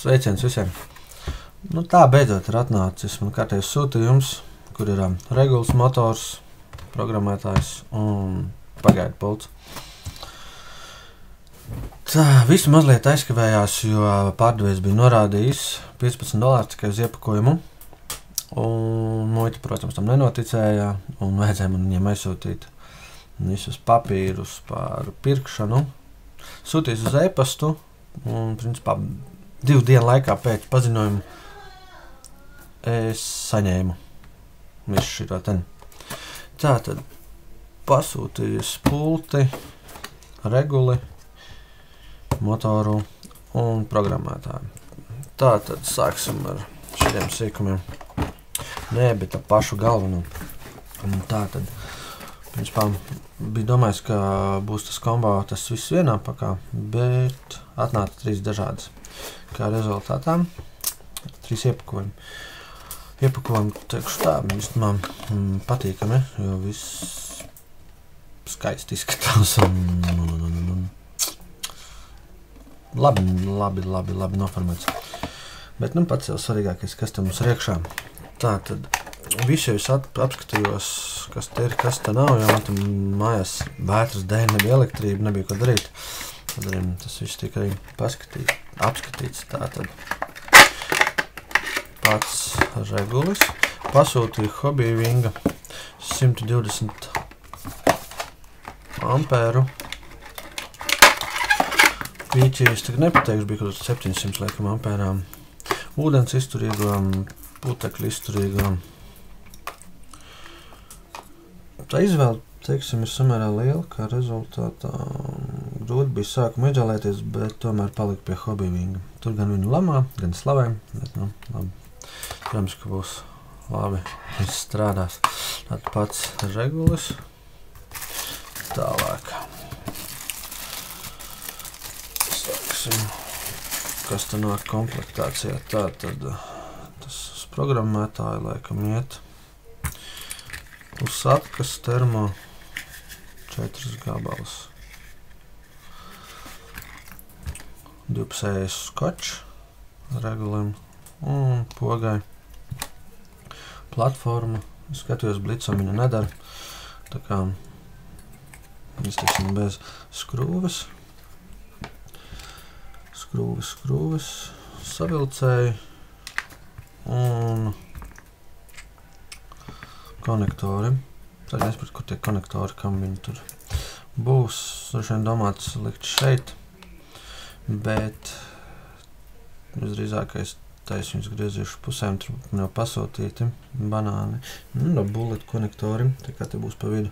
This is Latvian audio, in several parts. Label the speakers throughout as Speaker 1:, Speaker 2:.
Speaker 1: Sveiciens visiem. Nu, tā beidzot ir atnācis man kārtējs sūtījums, kur ir regulas motors, programmētājs un pagaidu pults. Tā, visu mazliet aizkavējās, jo pārdevējs bija norādījis $15 tikai uz iepakojumu. Un muita, protams, tam nenoticēja, un vajadzēja man viņiem aizsūtīt visus papīrus par pirkšanu. Sūtīs uz e-pastu, un, principā, 2 dienu laikā pēc paziņojuma es saņēmu visu šito ten. Tātad pasūtījis pulti, reguli, motoru un programmētāju. Tātad sāksim ar šiem sīkumiem. Nē, bet ar pašu galvenu. Tātad, principā, bija domājis, ka būs tas kombo, tas viss vienā pakā, bet atnāca 3 dažādas. Kā rezultātā 3 iepakojumi. Iepakojumi, teikšu tā, vismā patīkami, jo viss skaisti izskatās un labi noformēts. Bet, pats jau svarīgākais, kas te mums ir iekšā. Tātad, visu es apskatījos, kas te ir, kas te nav, jo man tam mājās vētras dēļ nebija elektrība, nebija ko darīt. Tad arī tas viss tikai apskatīts. Tātad, pats regulis. Pasūtīju Hobbyvinga 120 ampēru. Pīķīs, tagad nepateikšu, bija kaut 700 laikam ampērām. Ūdens izturīgo, putekļu izturīgo. Tā izvēle, teiksim, ir samērā liela, kā rezultātā grūti bija sākuma izvēlēties, bet tomēr palika pie Hobbyvinga. Tur gan viņu lamā, gan slavē, bet, labi. Protams, ka būs labi, viss strādās. Tad pats regulis. Tālāk. Sāksim, kas te nāk komplektācijā. Tātad tas uz programmētāju laikam iet. Uz atkas termo 4 gabalus. 2-pusējais skočs regulim un pogai. Platforma. Es skatījos blicam, viņa nedara. Tā kā izteiksim bez skrūves. Skrūves. Savilcēji. Un konektori. Tad nesprat, kur tie konektori, kam viņi tur būs. Droši vien domāts likt šeit. Bet visdrīzākais taisa viņus griezīšu pusēm, tur man jau pasūtīti banāni. No bullet konektori, tā kā te būs pa vidu.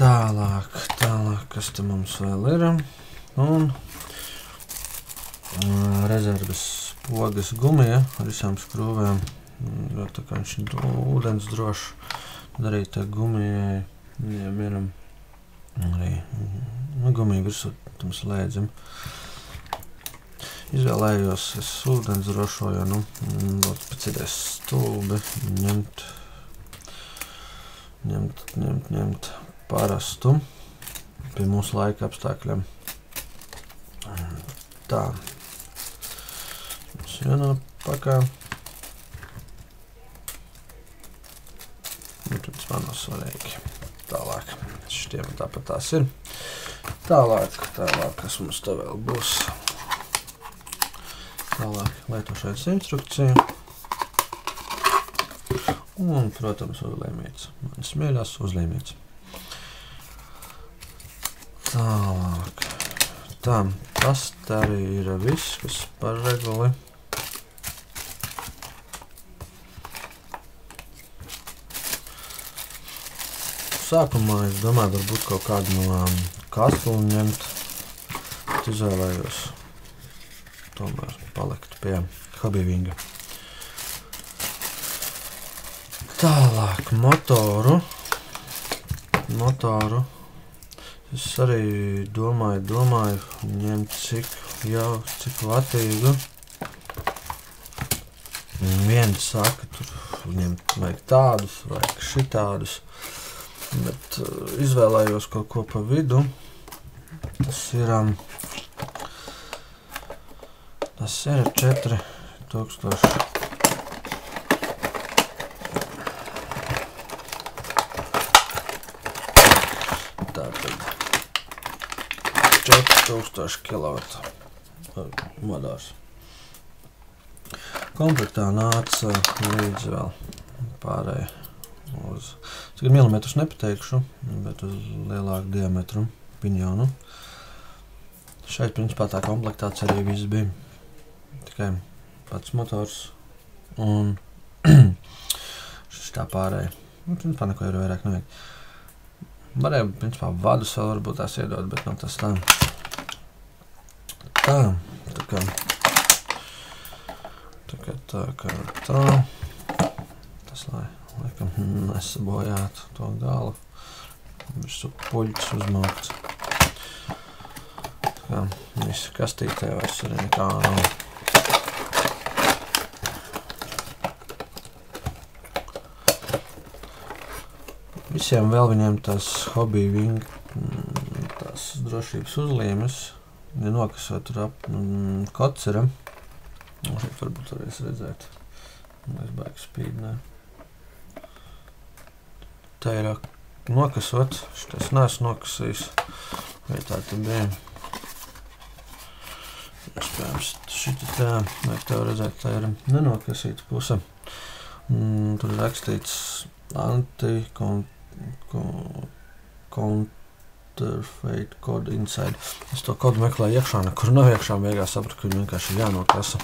Speaker 1: Tālāk, kas te mums vēl ir. Un rezerves pogas gumija ar visām skrūvēm. Jo tā kā viņš ir ūdens drošs, tad arī tā gumijai vienam arī gumija virsū tam slēdzim. Izvēlējos es ūdens drošo, jo, pēc idejas stulbi ņemt parastu pie mūsu laika apstākļiem. Tā. Mums vienā pakā. Tad man nav svarīgi. Tālāk. Šitiem tāpat tās ir. Tālāk, kas mums te vēl būs. Tālāk, lietošanas instrukcija. Un, protams, uzlīmīts. Manis mīļās uzlīmīts. Tālāk. Tā, tas tā arī ir viss, kas par reguli. Sākumā es domāju, varbūt kaut kādu no kaslu ņemt. Izvēlējos tomēr palikt pie Hobbyvinga. Tālāk, motoru. Es arī domāju ņemt cik vatīgu. Viens saka, tur ņemt vajag tādus, vajag šitādus. Bet izvēlējos kaut ko pa vidu. Tas ir Tas ir 4000. Tātad 4000 kilovatu motors. Komplektā nāca līdz vēl pārēj uz, cik milimetrus nepateikšu, bet uz lielāku diametru piņonu. Šeit, principā, tā komplektācija arī viss bija. Tikai pats motors un šis tā pārēj. Principā, neko jau vairāk nevajag. Varēja, principā, vadus vēl varbūt tās iedot, bet nav tas tā. Tā kā tas, lai laikam nesabojātu to galu, visu puļķis uzmaukts. Tā kā visi kastītē vairs arī nekā nav. Visiem vēl viņiem tās hobby wing, tās drošības uzlīmes, ja nokasot tur ap kocera. Un šeit varbūt varēs redzēt. Es baigi spīdnē. Tā ir nokasot. Šitais neesmu nokasījis. Vai tā te bija? Iespējams, šita tā. Vajag tev redzēt, tā ir nenokasīta puse. Tur ir rakstīts anti-counterfeit code inside. Es to kodu meklēju iekšā, nekur nav iekšā, beigās sapratu, ka viņi vienkārši ir jānokasa.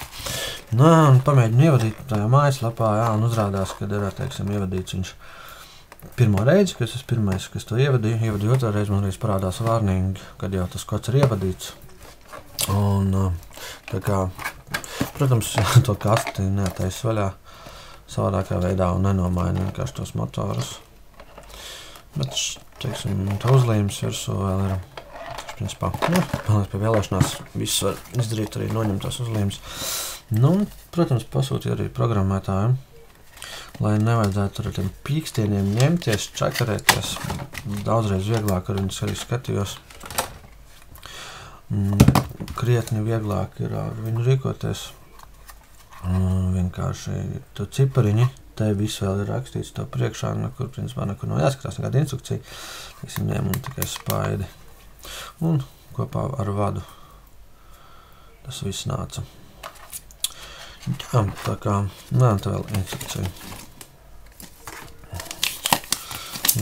Speaker 1: Nā, un pamēģinu ievadīt tajā mājaslapā, jā, un uzrādās, kad ir, teiksim, ievadīts viņš pirmo reizi, kas es pirmais, kas to ievadīju otru reizi, man reiz parādās warning, kad jau tas kods ir ievadīts. Un, tā kā, protams, to kasti neataisa vaļā savādākā veidā un nenomaina vienkārši tos motorus. Bet, teiksim, tā uzlīmes virsū vēl ir, principā, pie vēlēšanās viss var izdarīt, arī noņemt tās uzlīmes. Nu, protams, pasūtīju arī programmētājiem, lai nevajadzētu ar tiem pīkstieniem ņemties, čakarēties. Daudzreiz vieglāk ar viņus arī skatījos. Krietni vieglāk ir ar viņu rīkoties. Vienkārši to cipariņi, te viss vēl ir rakstīts to priekšā, nekur, principā, nekur nav jāskatās, nekāda instrukcija. Teiksim, ņem un tikai spaidi. Un kopā ar vadu tas viss nāca. Jā, tā kā, nē, tā vēl instrukcija.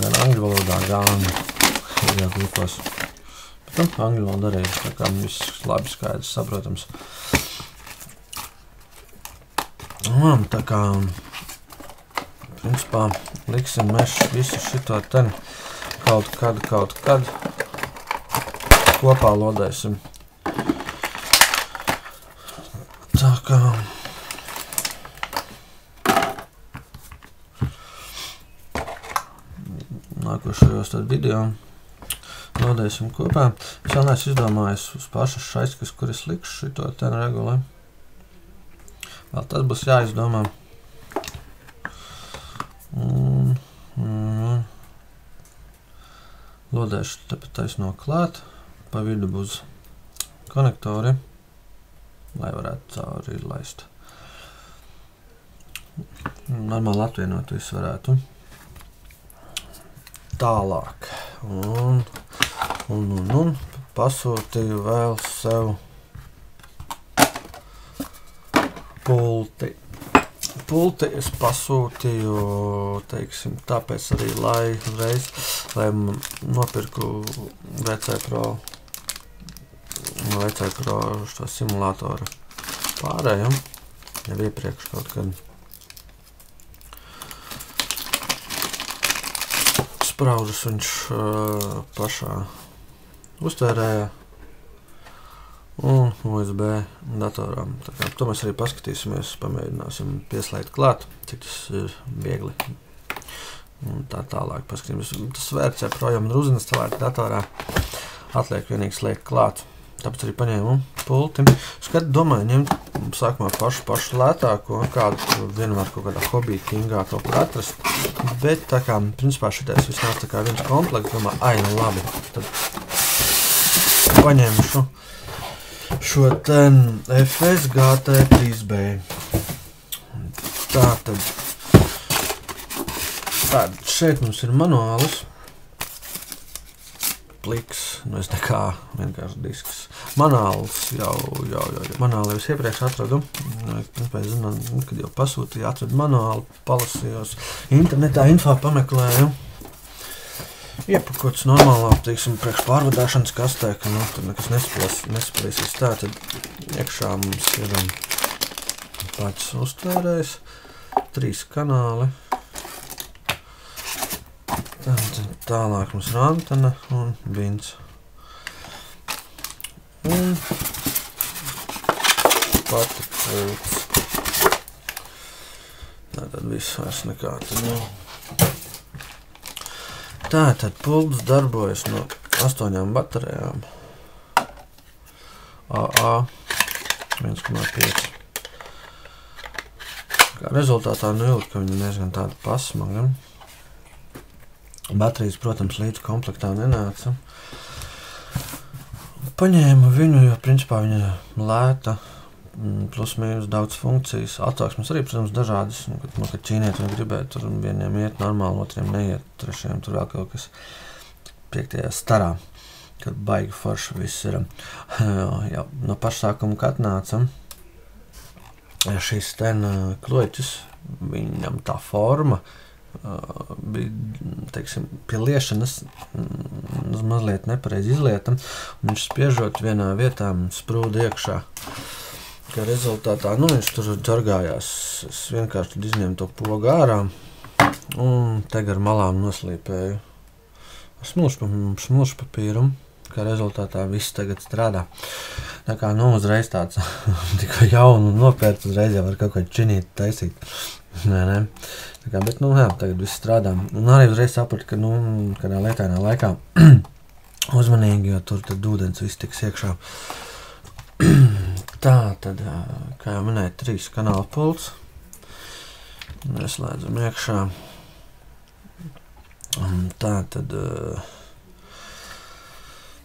Speaker 1: Gan angļu valodā, gan jau grupos. Bet angļu valodā arī, tā kā viss labi skaidrs, saprotams. Tā kā, principā, liksim mēs visu šito ten kaut kad kopā lodēsim. Tā kā nākošajos tad video lodēsim kopā. Es vēl neesmu izdomājis uz pašas šaiskas, kur es likšu šito ten regulē. Vēl tas būs jāizdomā. Lodēšu tepat taisno klāt. Pa vidu būs konektori, lai varētu cauri laist. Normāli atvienot visu varētu. Tālāk. Un pasūtīju vēl sev pulti. Pulti es pasūtīju, teiksim, tāpēc arī, lai nopirku VC Pro šo simulātoru pārējam, jau iepriekš kaut kad spraužus viņš pašā uztvērēja un USB datoram. To mēs arī paskatīsimies, pamēģināsim pieslēgt klāt, cik tas ir viegli. Un tā tālāk paskatīsimies. Tas VC Pro jau man ir uzinstalēts datorā, atliek vienīgi slēgt klāt. Tāpēc arī paņēmu pulti. Domāju, ņemt sākumā pašu lētāko, kādu vienmēr kaut kādā hobby kingā kaut kur atrast. Bet tā kā, principā šitais viss nāc tā kā viens komplekts, domāju, nu labi, tad paņemšu šo ten FS GT3B. Tātad šeit mums ir manuālis. Pliks, nu es nekā, vienkārši disks. Manuāls manuāli jau es iepriekš atradu. Pēc zināt, kad jau pasūtīju, atradu manuāli, palasījos. Internetā infā pameklēju. Iepakots normālā, teiksim, priekš pārvadāšanas kastē, ka nu, tur nekas nesplīsīs. Tātad iekšā mums ir pats uztvērējs, 3 kanāli. Tālāk mums ir antena un bins. Un pati pults. Tātad viss vairs nekā tad nav. Tātad pults darbojas no 8 baterijām. AA 1,5. Kā rezultātā nejūt, ka viņi diezgan tāda pasmaga. Baterijas, protams, līdz komplektā nenāca. Paņēmu viņu, jo principā viņa lēta, plus mīnus daudz funkcijas. Atsauksmes arī, protams, dažādas. Kad ķīnieti viņi gribēja, tur vieniem iet normāli, otriem neiet, trešiem tur vēl kaut kas 5. starā, kad baigi forši viss ir. Jau no pašsākuma, kad atnāca šis ten kloķis, viņam tā forma bija, teiksim, pie liešanas mazliet nepareizi izlieta, un viņš spiežot vienā vietā sprūda iekšā. Kā rezultātā, nu, viņš tur ģargājās, es vienkārši izņēmu to pogu ārā, un te gar malām noslīpēju ar smilšu papīru, kā rezultātā viss tagad strādā. Tā kā, nu, uzreiz tāds tikai jaunu nopērt, uzreiz jau var kaut ko činīt, taisīt. Nē. Tā kā, bet, nu, jā, tagad viss strādā. Un arī uzreiz sapratu, ka, nu, kādā lietainā laikā uzmanīgi, jo tur tad ūdens viss tiks iekšā. Tā, tad, kā jau minēju, 3 kanāla pults. Neslēdzam iekšā. Tā, tad,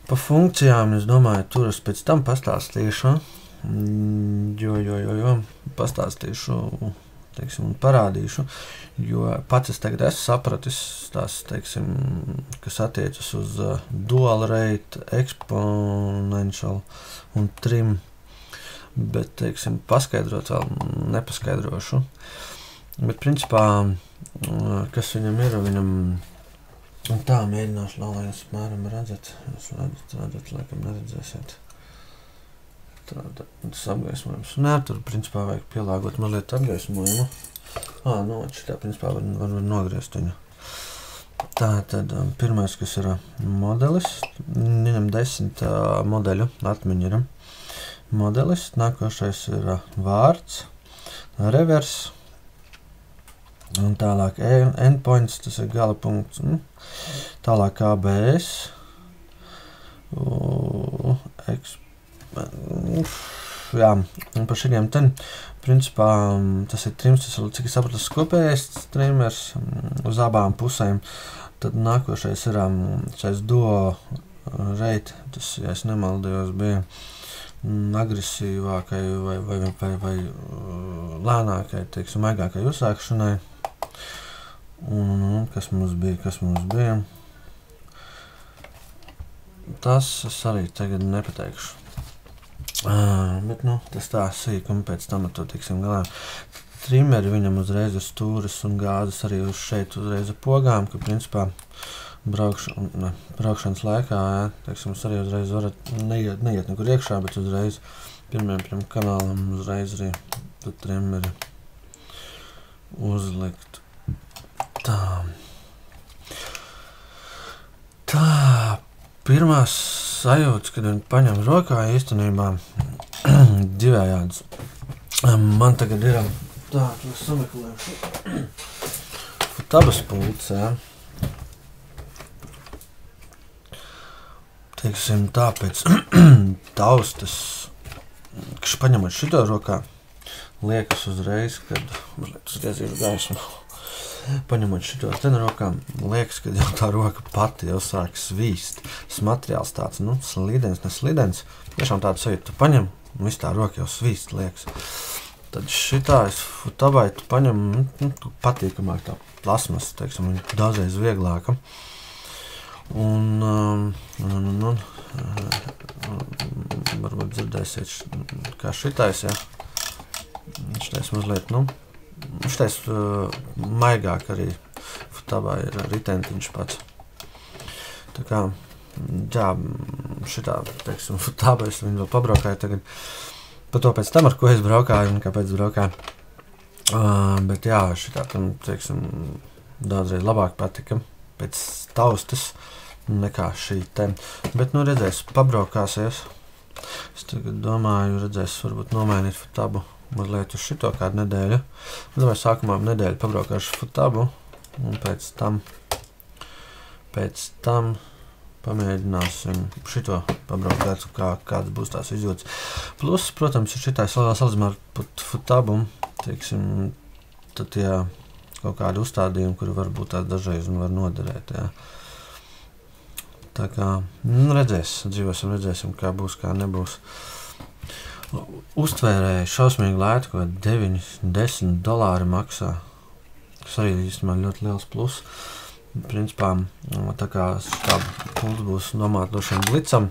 Speaker 1: pa funkcijām, es domāju, tur es pēc tam pastāstīšu, jo pastāstīšu, teiksim, un parādīšu, jo pats es tagad esmu sapratis tās, teiksim, kas attiecas uz dual rate, exponential un trim, bet, teiksim, paskaidrot vēl nepaskaidrošu. Bet, principā, kas viņam ir, un tā mēģināšu, lai jūs mēram redzat, jūs redzat, laikam neredzēsiet. Tas apgaismojums. Nē, tur, principā, vajag pielāgot mazliet apgaismojumu. Nu, šitā, principā, var nogriezt viņu. Tā, tad, pirmais, kas ir modelis, viņam 10 modeļu atmiņa ir modelis, nākošais ir vārds, revers, un tālāk endpoints, tas ir gala punkts, tālāk ABS, jā, un par šiem ten, principā, tas ir trims, tas ir, cik es sapratu, kopējais trimers uz abām pusēm. Tad nākošais ir šais duo rate, tas, ja es nemaldījos, bija agresīvākai vai lēnākai, teiksim, maigākai uzsākšanai. Un kas mums bija? Tas es arī tagad nepateikšu. Bet, nu, tas tā sīkumi pēc tam ar to tiksim galā. Trimeri viņam uzreiz ir stūris un gāzes arī uz šeit uzreiz ar pogām, ka, principā, braukšanas laikā, teiksim, arī uzreiz varat neiet nekur iekšā, bet uzreiz pirmiem kanālam uzreiz arī trimeri uzlikt. Tā, pirmās sajūtas, kad viņi paņem rokā, īstenībā divējādas. Man tagad ir tā, to sameklēšu. Tabas pults, Teiksim, tāpēc taustas, kas paņemot šito rokā, liekas uzreiz, kad uzreiz ir gaisma. paņemot šito ten rokām, liekas, ka jau tā roka pati jau sāk svīst. Tas materiāls tāds, nu, slidens, neslidens. Tiešām tādu sajūtu tu paņem, un viss tā roka jau svīst, liekas. Tad šitā es Futabai tu paņem, nu, patīkamāk tā plasmas, teiksim, daudzreiz vieglāka. Un varbūt dzirdēsiet, kā šitais, ja. Šitais mazliet, nu, šitais maigāk arī Futabai ir ritentiņš pats. Tā kā, jā, šitā, teiksim, Futabai es viņu vēl pabraukāju tagad. Par to pēc tam, ar ko es braukāju un kāpēc braukāju. Bet jā, šitā tam, teiksim, daudzreiz labāk patika pēc taustas nekā šī te. Bet, nu, redzēs, pabraukāsies. Es tagad domāju, redzēs, varbūt nomainīt Futabu mazliet uz šito kādu nedēļu. Domāju, sākumā nedēļu pabraukāšu Futabu un pēc tam pamēģināsim šito pabraukāt, kāds būs tās izjūtas. Plus, protams, ir šitais salīdzinājumā ar Futabu, teiksim, tad tie kaut kādi uzstādījumi, kuri varbūt tās dažreiz un var noderēt, jā. Tā kā, nu, dzīvosim, redzēsim, kā būs, kā nebūs. Uztvērēja šausmīgi lētu, ko $9–10 maksā. Tas arī īstenībā ļoti liels plus. Principā, tā kā šitā pults būs domāt no šiem blicam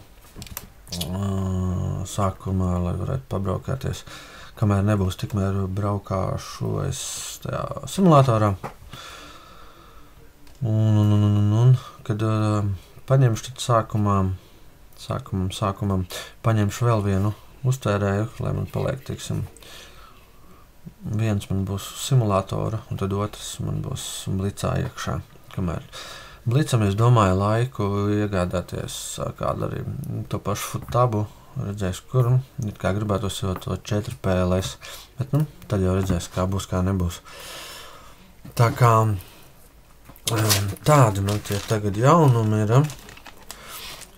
Speaker 1: sākumā, lai varētu pabraukāties. Kamēr nebūs, tikmēr braukāšu es tajā simulatorā. Un kad paņemšu tad sākumam paņemšu vēl vienu uztvērēju, lai man paliek, teiksim, viens man būs simulātora, un tad otrs man būs blicā iekšā. Kamēr blicam es domāju laiku iegādāties kādu arī to pašu Futabu, redzēs, kur, kā gribētos jau to 4 PLS, bet, nu, tad jau redzēs, kā būs, kā nebūs. Tā kā tādi man tie tagad jaunumi ir,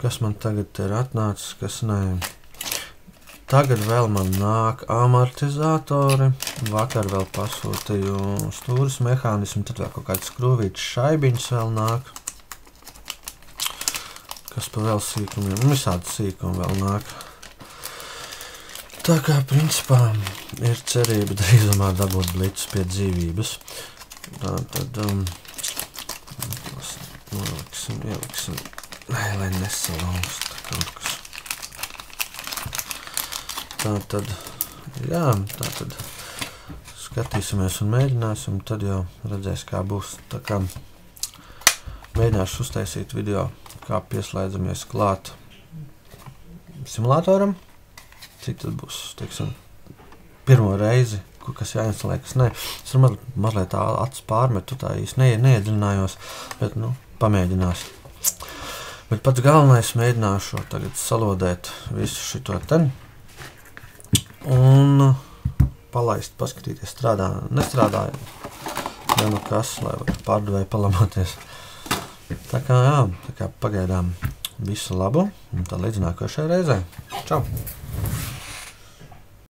Speaker 1: kas man tagad ir atnācis, kas ne. Tagad vēl man nāk amortizatori, vakar vēl pasūtīju stūris mehānismu, tad vēl kaut kāds skrūvītas šaibiņas vēl nāk, kas pa vēl sīkumiem, visādi sīkumi vēl nāk. Tā kā, principā, ir cerība drīzumā dabūt blicus pie dzīvības. Tā tad, ieliksim, lai nesalauzt kaut kas. Tātad, jā, tātad skatīsimies un mēģināsim, tad jau redzēs, kā būs. Tā kā mēģināšu uztaisīt video, kā pieslēdzamies klāt simulātoram. Cik tad būs, teiksim, pirmo reizi, kas jāinstalē, kas ne. Es mazliet tā acis pārmetu, tā īsti neiedziļinājos, bet, nu, pamēģinās. Bet pats galvenais mēģināšu tagad salodēt visu šito ten un palaist, paskatīties, strādā, nestrādā, ja nu kas, lai var pārdevēji palamāties. Tā kā, jā, pagaidām visu labu un tā līdz nākošajai reizei. Čau!